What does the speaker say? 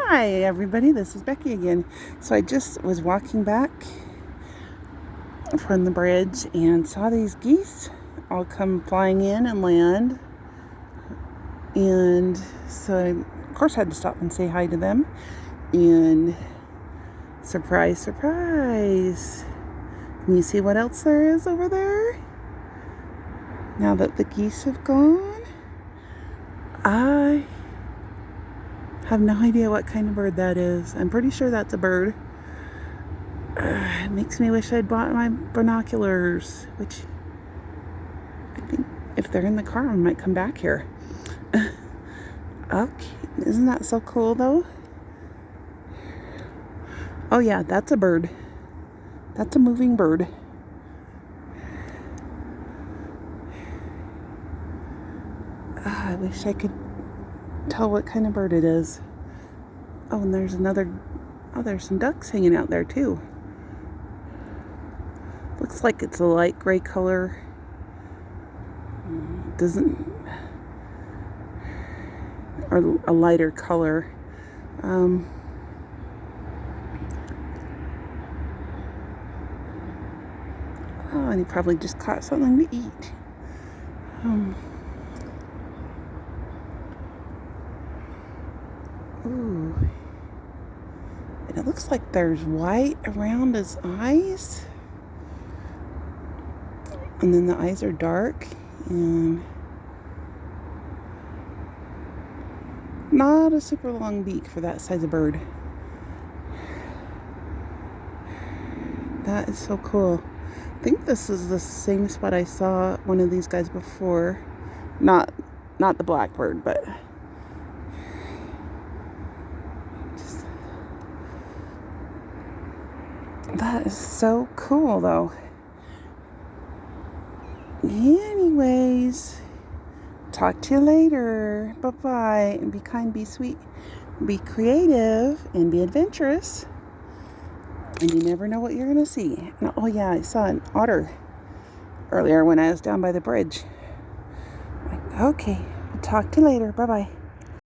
Hi everybody, this is Becky again. So I just was walking back from the bridge and saw these geese all come flying in and land. And so I, of course, had to stop and say hi to them. And surprise, surprise. Can you see what else there is over there? Now that the geese have gone, I have no idea what kind of bird that is. I'm pretty sure that's a bird. It makes me wish I'd bought my binoculars, which I think if they're in the car, I might come back here. Okay, isn't that so cool though? Oh yeah, that's a bird. That's a moving bird. I wish I could tell what kind of bird it is. Oh, and there's another, there's some ducks hanging out there too. Looks like it's a light gray color. Or a lighter color. Oh, and he probably just caught something to eat. Ooh. And it looks like there's white around his eyes. And then the eyes are dark and not a super long beak for that size of bird. That is so cool. I think this is the same spot I saw one of these guys before. Not the blackbird, but that is so cool though. Anyways, talk to you later. Bye-bye. And be kind, be sweet, be creative, and be adventurous. And you never know what you're going to see. And, oh yeah, I saw an otter earlier when I was down by the bridge. Okay, I'll talk to you later. Bye-bye.